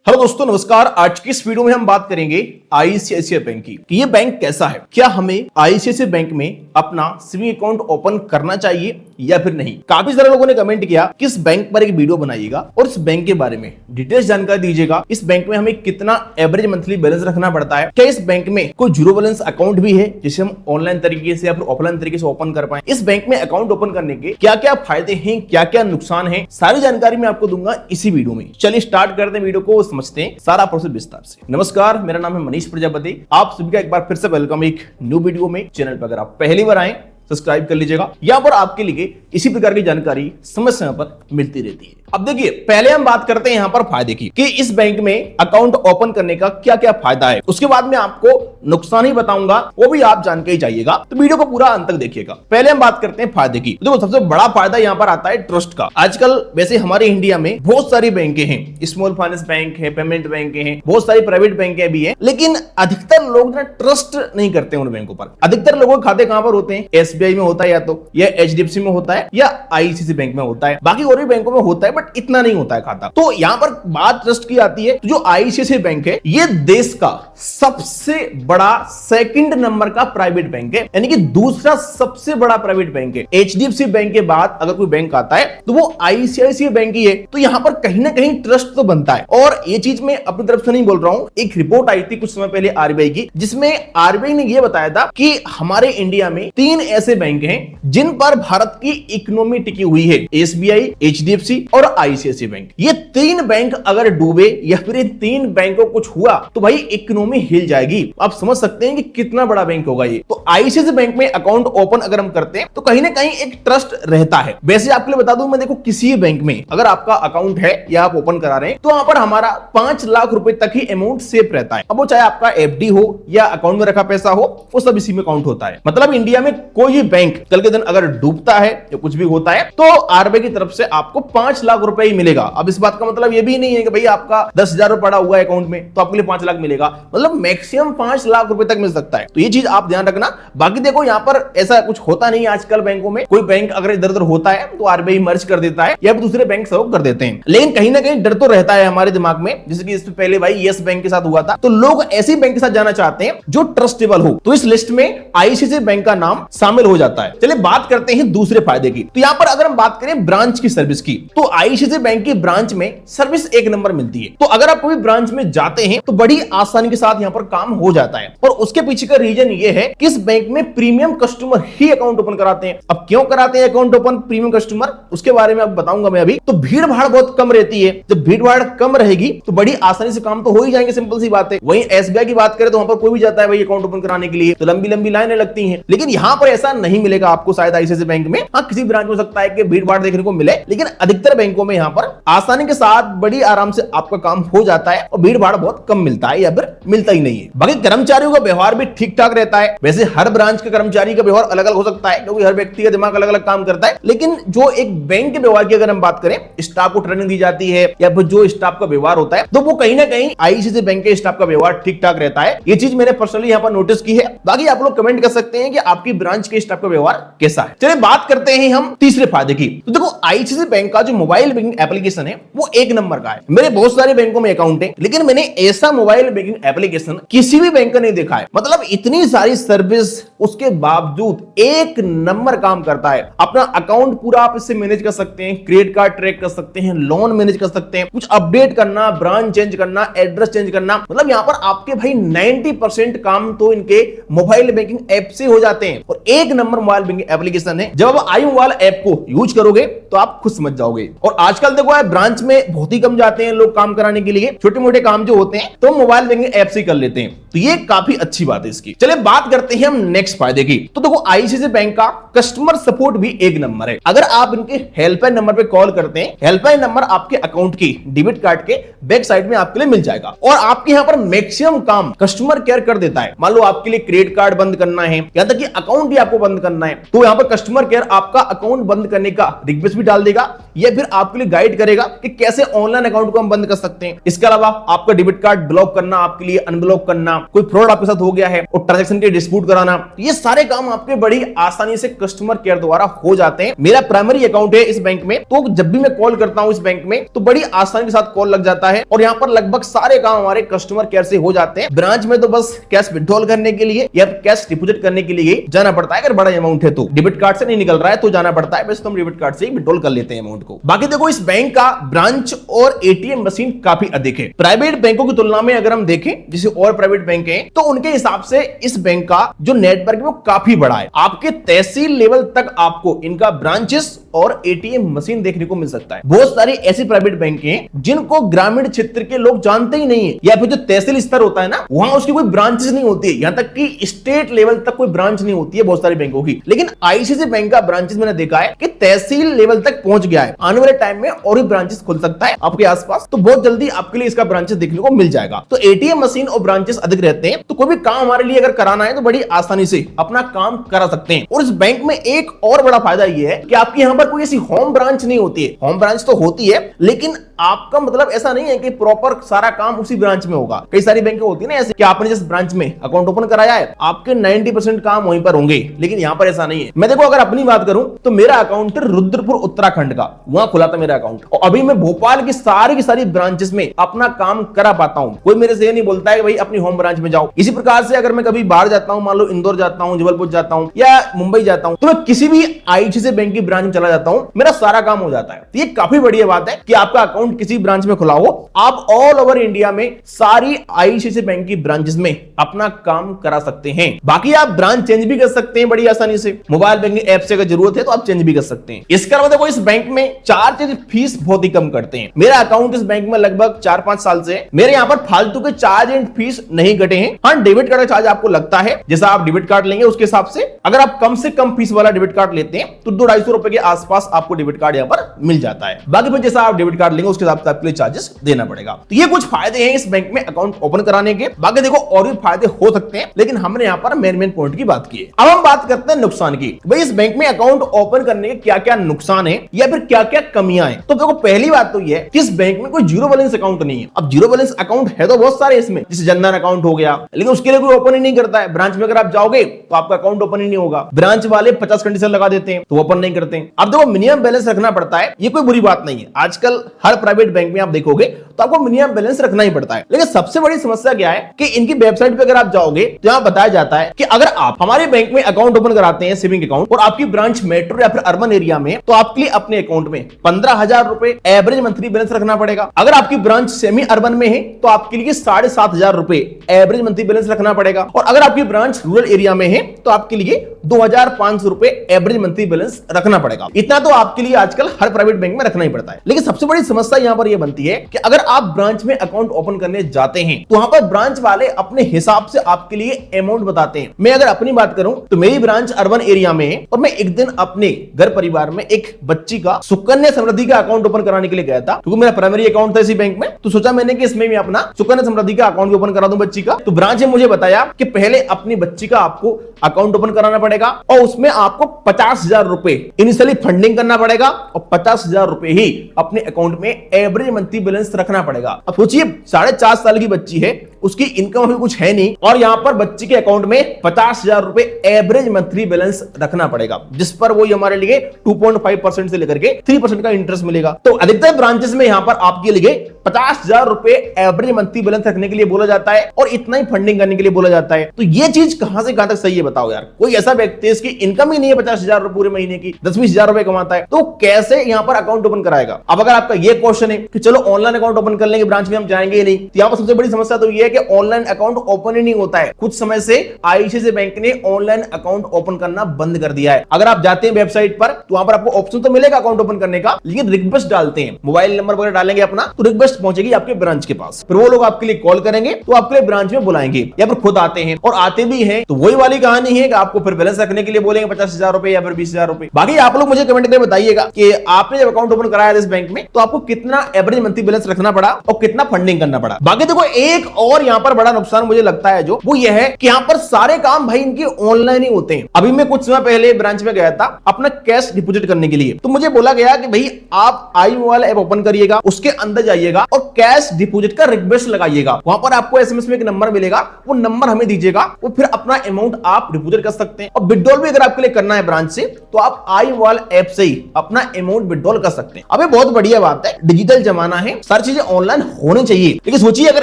Hello दोस्तों, नमस्कार। आज की इस वीडियो में हम बात करेंगे आईसीआईसीआई बैंक की कि ये बैंक कैसा है। क्या हमें आईसीआईसीआई बैंक में अपना सेविंग अकाउंट ओपन करना चाहिए या फिर नहीं। काफी सारे लोगों ने कमेंट किया कि इस बैंक पर एक वीडियो बनाइएगा और इस बैंक के बारे में डिटेल्स जानकारी दीजिएगा। इस बैंक में हमें कितना एवरेज मंथली बैलेंस रखना पड़ता है, क्या इस बैंक में कोई जीरो बैलेंस अकाउंट भी है जिसे हम ऑनलाइन तरीके से या फिर ऑफलाइन तरीके से ओपन कर पाए। इस बैंक में अकाउंट ओपन करने के क्या क्या फायदे हैं, क्या क्या नुकसान है, सारी जानकारी मैं आपको दूंगा इसी वीडियो में। चलिए स्टार्ट करते हैं वीडियो को, समझते हैं सारा प्रोसेस विस्तार से। नमस्कार, मेरा नाम है मनीष प्रजापति। आप सभी का एक बार फिर से वेलकम एक न्यू वीडियो में। चैनल पर अगर आप पहली बार आए सब्सक्राइब कर लीजिएगा। यहां पर आपके लिए इसी प्रकार की जानकारी समय समय पर मिलती रहती है। अब देखिए, पहले हम बात करते हैं यहां पर फायदे की कि इस बैंक में अकाउंट ओपन करने का क्या क्या फायदा है। उसके बाद में आपको नुकसान ही बताऊंगा, वो भी आप जान के ही जाइएगा, तो वीडियो को पूरा अंत तक देखिएगा। पहले हम बात करते हैं फायदे की। देखो, सबसे बड़ा फायदा यहां पर आता है ट्रस्ट का। आजकल वैसे हमारे इंडिया में बहुत सारी बैंकें हैं, स्मॉल फाइनेंस बैंक है, पेमेंट बैंक है, बहुत सारी प्राइवेट बैंकें भी हैं, लेकिन अधिकतर लोग ना ट्रस्ट नहीं करते उन बैंकों पर। अधिकतर लोगों के खाते कहां पर होते हैं? एसबीआई में होता है, या तो या एचडीएफसी में होता है, या आईसीआईसीआई बैंक में होता है। बाकी और भी बैंकों में होता है, बट इतना नहीं होता है खाता। तो यहां पर बात ट्रस्ट की आती है, तो जो आईसीआईसीआई बैंक है ये देश का सबसे बड़ा सेकंड नंबर का प्राइवेट बैंक है, यानी कि दूसरा सबसे बड़ा प्राइवेट बैंक है। एचडीएफसी बैंक के बाद अगर कोई बैंक आता है तो वो आईसीआईसीआई बैंक ही है। तो यहां पर कहीं ना कहीं ट्रस्ट तो बनता है। और ये चीज मैं अपनी तरफ से नहीं बोल रहा हूं, एक रिपोर्ट आई थी कुछ समय पहले आरबीआई की, जिसमें आरबीआई ने यह बताया था कि हमारे इंडिया में 3 ऐसे बैंक हैं जिन पर भारत की इकोनॉमी टिकी हुई है, एसबीआई, एचडीएफसी और आईसीआईसीआई बैंक। ये 3 बैंक अगर डूबे या फिर इन 3 बैंकों को कुछ हुआ तो भाई इकोनॉमी हिल जाएगी। आप समझ सकते हैं कि कितना बड़ा बैंक होगा ये। तो आईसीआईसीआई बैंक में अकाउंट ओपन अगर हम करते हैं तो कहीं ना कहीं एक ट्रस्ट रहता है। वैसे आपके लिए बता दूं, मैं देखो किसी बैंक में अगर आपका अकाउंट है या आप ओपन करा रहे हैं तो वहां पर हमारा 5 लाख रुपए तक ही अमाउंट सेफ रहता है। अब वो चाहे आपका एफडी हो या अकाउंट में रखा पैसा हो, वो सब इसी में काउंट होता है। मतलब इंडिया में कोई बैंक कल के दिन अगर डूबता है या कुछ भी होता है तो आरबीआई की तरफ से आपको 5 लाख रुपए ही मिलेगा। अब इस बात का मतलब ये भी नहीं है कि भाई आपका 10,000 रुपए पड़ा हुआ है अकाउंट में तो आपके लिए 5 लाख मिलेगा। मतलब मैक्सिमम 5 लाख रुपए तक मिल सकता है। तो ये चीज आप ध्यान रखना। बाकी देखो, यहां पर ऐसा कुछ होता नहीं है आजकल बैंकों में। कोई बैंक अगर इधर उधर होता है तो आरबीआई मर्ज कर देता है या दूसरे बैंक सहयोग कर देते हैं, लेकिन कहीं ना कहीं डर तो रहता है हमारे दिमाग में। जैसे कि इससे पहले भाई यस बैंक के साथ हुआ था। तो लोग ऐसे बैंक के साथ जाना चाहते हैं जो ट्रस्टेबल हो। तो इस लिस्ट में आईसीआईसीआई बैंक का नाम शामिल हो जाता है। चलिए बात करते हैं दूसरे फायदे की। तो यहां पर अगर हम बात करें ब्रांच की सर्विस की, तो आईसीआईसीआई बैंक की ब्रांच में सर्विस एक नंबर मिलती है। तो अगर आप कोई ब्रांच में जाते हैं तो बड़ी आसानी के साथ यहां पर काम हो जाता है। और उसके पीछे का रीजन ये है कि इस बैंक में प्रीमियम कस्टमर ही अकाउंट ओपन कराते हैं। अब क्यों कराते हैं अकाउंट ओपन प्रीमियम कस्टमर, उसके बारे में अब बताऊंगा मैं अभी। तो भीड़ भाड़ बहुत कम रहती है। जब भीड़ भाड़ कम रहेगी तो बड़ी आसानी से काम तो हो ही जाएंगे, सिंपल सी बात है। वहीं एसबीआई की बात करें तो वहां पर कोई भी जाता है भाई अकाउंट ओपन कराने के लिए, तो लंबी लंबी लाइनें लगती हैं। लेकिन यहां पर ऐसा नहीं मिलेगा आपको शायद आईसीआईसीआई बैंक में। हाँ, किसी ब्रांच में हो सकता है कि भीड़ भाड़ देखने को मिले, लेकिन अधिकतर बैंकों में यहां पर आसानी के साथ बड़ी आराम से आपका काम हो जाता है और भीड़ भाड़ बहुत कम मिलता है या फिर मिलता ही नहीं है। बाकी कर्मचारियों का व्यवहार भी ठीक ठाक रहता है। वैसे हर ब्रांच के कर्मचारी का व्यवहार अलग अलग हो सकता है, क्योंकि हर व्यक्ति का दिमाग अलग अलग काम करता है। लेकिन जो एक बैंक के व्यवहार की अगर हम बात करें, स्टाफ को ट्रेनिंग दी जाती है या फिर जो स्टाफ का व्यवहार होता है, तो वो कहीं ना कहीं आईसीआईसीआई बैंक के स्टाफ का व्यवहार ठीक ठाक रहता है। ये चीज मैंने पर्सनली यहां पर नोटिस की है। बाकी आप लोग कमेंट कर सकते हैं कि आपकी ब्रांच के स्टाफ का व्यवहार कैसा है। चलिए बात करते हैं हम तीसरे फायदे की। तो देखो, आईसीआईसीआई बैंक का जो मोबाइल बैंकिंग एप्लीकेशन है वो एक नंबर का है। मेरे बहुत सारे बैंकों में अकाउंट है, लेकिन मैंने ऐसा मोबाइल बैंकिंग एप्लीकेशन किसी भी बैंक का नहीं देखा है। मतलब इतनी सारी सर्विस, उसके बावजूद एक नंबर काम करता है। अपना अकाउंट पूरा आप इससे मैनेज कर सकते हैं, क्रेडिट कार्ड ट्रैक कर सकते हैं, लोन मैनेज कर सकते हैं, कुछ अपडेट करना, ब्रांच चेंज करना, एड्रेस चेंज करना। मतलब यहां पर आपके भाई 90% काम तो इनके मोबाइल बैंकिंग ऐप से हो जाते हैं। और एक नंबर मोबाइल बैंकिंग एप्लीकेशन है। जब आप आई मोबाइल ऐप को यूज करोगे तो आप खुद समझ जाओगे। और आजकल देखो, ब्रांच में बहुत ही कम जाते हैं लोग काम कराने के लिए। छोटे मोटे काम जो होते हैं तो मोबाइल बैंकिंग ऐप से कर लेते हैं। तो ये काफी अच्छी बात है इसकी। चलिए बात करते हैं हम नेक्स्ट फायदे की। तो देखो, आईसीआईसीआई बैंक का कस्टमर सपोर्ट भी एक नंबर है। अगर आप इनके हेल्पलाइन नंबर पे कॉल करते हैं, हेल्पलाइन नंबर आपके अकाउंट की डेबिट कार्ड के बैक साइड में आपके लिए मिल जाएगा। और आपके यहां पर मैक्सिमम काम कस्टमर केयर कर देता है। मान लो आपके लिए क्रेडिट कार्ड बंद करना है, यहां तक कि अकाउंट भी आपको बंद करना है, तो यहां पर कस्टमर केयर आपका अकाउंट बंद करने का रिक्वेस्ट भी डाल देगा या फिर आपके लिए गाइड करेगा कि कैसे ऑनलाइन अकाउंट को हम बंद कर सकते हैं। इसके अलावा आपका डेबिट कार्ड ब्लॉक करना, आपके लिए अनब्लॉक करना, कोई फ्रॉड आपके साथ हो गया है और ट्रांजैक्शन के डिस्प्यूट कराना, ये सारे काम आपके बड़ी आसानी से कस्टमर केयर द्वारा हो जाते हैं। मेरा प्राइमरी अकाउंट है इस बैंक में, तो जब भी मैं कॉल करता हूं इस बैंक में तो बड़ी आसानी के साथ कॉल लग जाता है और यहाँ पर लगभग सारे काम हमारे कस्टमर केयर से हो जाते हैं। ब्रांच में तो बस कैश विड्रॉल करने के लिए या कैश डिपॉजिट करने के लिए जाना पड़ता है, अगर बड़ा अमाउंट है तो। डेबिट कार्ड से नहीं निकल रहा है तो जाना पड़ता है, वैसे तो हम डेबिट कार्ड से ही विड्रॉल कर लेते हैं अमाउंट को। बाकी देखो इस बैंक का ब्रांच और एटीएम मशीन काफी अधिक है प्राइवेट बैंकों की तुलना में। अगर हम देखें जैसे और प्राइवेट बैंक हैं तो उनके हिसाब से इस बैंक का जो नेटवर्क है वो काफी बड़ा है। आपके तहसील लेवल तक आपको इनका ब्रांचेस और एटीएम मशीन देखने को मिल सकता है। बहुत सारे ऐसे प्राइवेट बैंक हैं जिनको ग्रामीण क्षेत्र के लोग जानते ही नहीं है, या फिर जो तहसील स्तर होता है ना वहां उसकी कोई ब्रांचेस नहीं होती है, यहां तक कि स्टेट लेवल तक कोई ब्रांच नहीं होती है बहुत सारे बैंकों की। लेकिन आईसीआईसीआई बैंक का ब्रांचेस मैंने देखा है कि तहसील लेवल तक पहुंच गया है। आने वाले टाइम में और भी ब्रांचेस खुल सकता है आपके आसपास, तो बहुत जल्दी आपके लिए इसका ब्रांचेस देखने को मिल जाएगा। तो एटीएम मशीन और ब्रांचेस अधिक रहते हैं, तो कोई भी काम हमारे लिए अगर कराना है तो बड़ी आसानी से अपना काम करा सकते हैं। और इस बैंक में एक और बड़ा फायदा यह है कि आपकी यहां पर कोई ऐसी होम ब्रांच नहीं होती है। होम ब्रांच तो होती है लेकिन आपका मतलब ऐसा नहीं है कि प्रॉपर सारा काम उसी ब्रांच में होगा। कई सारी बैंकें होती है ना ऐसे कि आपने जिस ब्रांच में अकाउंट ओपन कराया है आपके 90% काम वहीं पर होंगे, लेकिन यहां पर ऐसा नहीं है। मैं देखो अगर अपनी बात करूं तो मेरा अकाउंट रुद्रपुर उत्तराखंड का, वहां खुला था मेरा अकाउंट, और अभी मैं भोपाल की सारी ब्रांचेस में अपना काम करा पाता हूं। कोई मेरे से ये नहीं बोलता है कि भाई अपनी होम ब्रांच में जाओ। इसी प्रकार से अगर मैं कभी बाहर जाता हूं, मान लो इंदौर जाता हूं, जबलपुर जाता हूं या मुंबई जाता हूं, तो मैं किसी भी आईसीआईसीआई बैंक की ब्रांच में चला जाता हूं, मेरा सारा काम हो जाता है। तो ये काफी बढ़िया बात है कि आपका अकाउंट किसी ब्रांच में खुला हो, आप ऑल ओवर इंडिया में सारी आईसीआईसीआई बैंक की ब्रांचेस में अपना काम करा सकते हैं। बाकी आप ब्रांच चेंज भी कर सकते हैं बड़ी आसानी से, मोबाइल बैंकिंग ऐप से अगर जरूरत है तो आप चेंज भी कर सकते हैं। इसके अलावा देखो इस बैंक में चार्ज फीस बहुत ही कम करते हैं। मेरा अकाउंट इस बैंक में लगभग 4-5 साल से है, मेरे यहाँ पर फालतू के चार्ज एंड फीस नहीं कटे हैं। हाँ, डेबिट कार्ड का चार्ज आपको लगता है, जैसा आप डेबिट कार्ड लेंगे उसके हिसाब से। अगर आप कम से कम फीस वाला डेबिट कार्ड लेते हैं तो 200-250 रुपए के आसपास आपको डेबिट कार्ड यहाँ पर मिल जाता है। बाकी फिर जैसा आप डेबिट कार्ड लेंगे उसके हिसाब से आपके लिए चार्जेस देना पड़ेगा। तो ये कुछ फायदे हैं इस बैंक में अकाउंट ओपन कराने के। बाकी देखो और भी फायदे हो सकते हैं, लेकिन हमने यहाँ पर मेन पॉइंट की बात की है। अब हम बात करते हैं नुकसान की। भाई इस बैंक में अकाउंट ओपन करने के क्या क्या नुकसान है या फिर क्या क्या कमियां हैं। तो देखो पहली बात तो ये है कि इस बैंक में कोई जीरो बैलेंस अकाउंट नहीं है। अब जीरो बैलेंस अकाउंट है तो बहुत सारे इसमें, जैसे जनधन अकाउंट हो गया, लेकिन उसके लिए कोई ओपन ही नहीं करता है। ब्रांच में अगर आप जाओगे तो आपका अकाउंट ओपन ही नहीं होगा। ब्रांच वाले 50 कंडीशन लगा देते हैं तो ओपन नहीं करते। अब देखो मिनिमम बैलेंस रखना पड़ता है, ये कोई बुरी बात नहीं है। आजकल हर प्राइवेट बैंक में आप देखोगे तो आपको मिनिमम बैलेंस रखना ही पड़ता है। लेकिन सबसे बड़ी समस्या क्या है कि इनकी वेबसाइट पे अगर आप जाओगे तो यहां बताया जाता है कि अगर आप हमारे बैंक में अकाउंट ओपन कराते हैं सेविंग अकाउंट और आपकी ब्रांच मेट्रो या फिर अर्बन एरिया में, तो आपके लिए अपने अकाउंट में 15,000 रुपए एवरेज मंथली बैलेंस रखना पड़ेगा। अगर आपकी ब्रांच सेमी अर्बन में है तो आपके लिए 7,500 रुपए एवरेज मंथली बैलेंस रखना पड़ेगा, और अगर आपकी ब्रांच रूरल एरिया में है तो आपके लिए 2,500 रुपए एवरेज मंथली बैलेंस रखना पड़ेगा। इतना तो आपके लिए आजकल हर प्राइवेट बैंक में रखना ही पड़ता है। लेकिन सबसे बड़ी समस्या यहां पर यह बनती है कि अगर आप ब्रांच में अकाउंट ओपन करने जाते हैं तो वहां पर ब्रांच वाले अपने हिसाब से आपके लिए अमाउंट बताते हैं। मैं अगर अपनी बात करूं तो मेरी ब्रांच अर्बन एरिया में है और मैं एक दिन अपने घर परिवार में एक बच्ची का सुकन्या समृद्धि का अकाउंट ओपन कराने के लिए गया था, क्योंकि मेरा प्राइमरी अकाउंट था इसी बैंक में। तो सोचा मैंने कि इसमें भी अपना सुकन्या समृद्धि का अकाउंट ओपन करा दूं बच्ची का। तो ब्रांच ने मुझे बताया कि पहले अपनी बच्ची का आपको अकाउंट ओपन कराना पड़ेगा और उसमें आपको 50,000 रुपए इनिशियली फंडिंग करना पड़ेगा और 50,000 रुपए ही अपने अकाउंट में एवरेज मंथली बैलेंस रखना पड़ेगा। अब सोचिए 4.5 साल की बच्ची है, उसकी इनकम अभी कुछ है नहीं, और यहां पर बच्ची के अकाउंट में 50,000 रुपए एवरेज मंथली बैलेंस रखना पड़ेगा, जिस पर वो हमारे लिए 2.5% से लेकर के 3% का इंटरेस्ट मिलेगा। तो अधिकतर ब्रांचेस में यहां पर आपके लिए 50,000 रुपए एवरेज मंथली बैलेंस रखने के लिए बोला जाता है और इतना ही फंडिंग करने के लिए बोला जाता है। तो ये चीज कहां से कहां तक सही है बताओ यार। कोई ऐसा व्यक्ति है इसकी इनकम ही नहीं है 50,000 रुपए पूरे महीने की, 10-20,000 रुपए कमाता है, तो कैसे यहां पर अकाउंट ओपन कराएगा। अब अगर आपका ये क्वेश्चन है कि चलो ऑनलाइन अकाउंट ओपन कर लेंगे, ब्रांच में हम जाएंगे ही नहीं, तो यहां पर सबसे बड़ी समस्या तो ये है कि ऑनलाइन अकाउंट ओपन ही नहीं होता है। कुछ समय से आईसीआईसीआई बैंक ने ऑनलाइन अकाउंट ओपन करना बंद कर दिया है। अगर आप जाते हैं वेबसाइट पर तो वहां पर आपको ऑप्शन तो मिलेगा अकाउंट ओपन करने का, लेकिन रिक्वेस्ट डालते हैं, मोबाइल नंबर वगैरह डालेंगे अपना, तो रिक्वेस्ट पहुंचेगी आपके ब्रांच के पास। फिर वो लोग आपके लिए कॉल करेंगे तो आपके लिए ब्रांच में बुलाएंगे, या फिर खुद आते हैं, और आते भी हैं तो वही वाली कहानी है कि आपको फिर बैलेंस रखने के लिए बोलेंगे 50,000 रुपए या फिर 20,000 रुपए। बाकी आप लोग मुझे कमेंट करके बताइएगा कि आपने जब अकाउंट ओपन कराया इस बैंक में तो आपको कितना एवरेज मंथली बैलेंस रखना पड़ा और कितना फंडिंग करना पड़ा। बाकी देखो एक और यहां पर बड़ा नुकसान मुझे लगता है जो, वो यह है कि यहां पर सारे काम भाई इनके ऑनलाइन ही होते हैं। अभी मैं कुछ समय पहले ब्रांच में गया था अपना कैश डिपॉजिट करने के लिए, तो मुझे बोला गया कि भाई आप आई मोबाइल ऐप ओपन करिएगा, उसके अंदर जाइएगा और कैश डिपॉजिट का रिक्वेस्ट लगाइएगा। वहां पर आपको एसएमएस में एक नंबर मिलेगा, वो नंबर हमें दीजिएगा, वो फिर अपना अमाउंट अमाउंट आप डिपॉजिट कर सकते हैं। और विड्रॉल भी अगर आपके लिए करना है ब्रांच से तो आप आई-इनवॉल्व ऐप से ही अपना अमाउंट विड्रॉल कर सकते हैं। अब ये बहुत बढ़िया बात है, डिजिटल जमाना है, सारी चीजें ऑनलाइन होनी चाहिए। लेकिन सोचिए अगर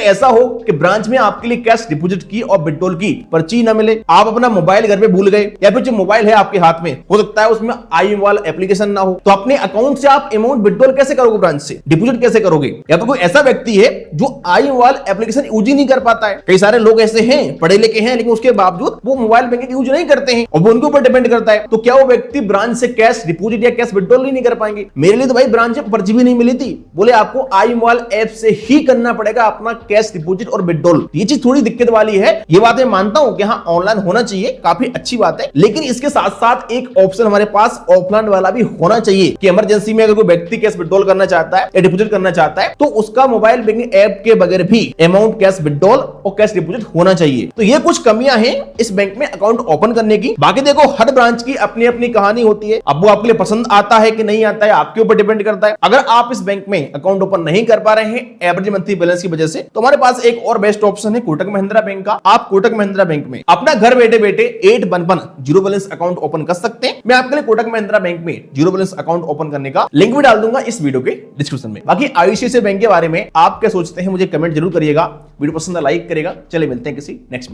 ऐसा हो कि ब्रांच में आपके लिए कैश डिपॉजिट की और विड्रॉल की पर्ची ना मिले, आप अपना मोबाइल घर पे भूल गए, या फिर जो मोबाइल है आपके हाथ में हो सकता है उसमें आई-इनवॉल्व एप्लीकेशन ना हो, तो अपने अकाउंट से आप अमाउंट विड्रॉल कैसे करोगे, ब्रांच से डिपॉजिट कैसे करोगे? या फिर कोई ऐसा व्यक्ति है जो आई-इनवॉल्व एप्लीकेशन यूज ही नहीं कर पाता है। कई सारे लोग ऐसे हैं, पढ़े लिखे हैं, लेकिन उसके बावजूद वो मोबाइल बैंकिंग यूज नहीं करते हैं और वो उनके ऊपर डिपेंड करता है। तो क्या वो व्यक्ति ब्रांच से कैश डिपॉजिट या कैश विड्रॉल नहीं कर पाएंगे? मेरे लिए तो भाई ब्रांच में पर्ची भी नहीं मिली थी, बोले आपको आई-इनवॉल्व ऐप से ही करना पड़ेगा अपना कैश डिपॉजिट और विड्रॉल। ये चीज थोड़ी दिक्कत वाली है, ये बात मैं मानता हूं कि हाँ ऑनलाइन होना चाहिए, काफी अच्छी बात है, लेकिन इसके साथ साथ एक ऑप्शन हमारे पास ऑफलाइन वाला भी होना चाहिए कि इमरजेंसी में अगर कोई व्यक्ति कैश विड्रॉल करना चाहता है या डिपॉजिट करना चाहता है तो उसका मोबाइल बैंकिंग ऐप के बगैर भी अमाउंट कैश विड्रॉल और कैश डिपॉजिट होना चाहिए। तो ये कुछ कमियां हैं इस बैंक में अकाउंट ओपन करने की। बाकी देखो हर ब्रांच की अपनी अपनी कहानी होती है, अब वो आपके लिए पसंद आता है कि नहीं आता है आपके ऊपर डिपेंड करता है। अगर आप इस बैंक में अकाउंट ओपन नहीं कर पा रहे हैं एवरेज मंथली बैलेंस की वजह से, तो हमारे पास एक और बेस्ट ऑप्शन है कोटक महिंद्रा बैंक का। आप कोटक महिंद्रा बैंक में अपना घर बैठे बैठे 811 जीरो बैलेंस अकाउंट ओपन कर सकते हैं। मैं आपके लिए कोटक महिंद्रा बैंक में जीरो बैलेंस अकाउंट ओपन करने का लिंक भी डाल दूंगा इस वीडियो के डिस्क्रिप्शन में। बाकी आईसीआईसीआई बैंक के बारे में आप क्या सोचते हैं मुझे कमेंट जरूर करिएगा, वीडियो पसंद है लाइक करेगा। चले मिलते हैं किसी नेक्स्ट वीडियो।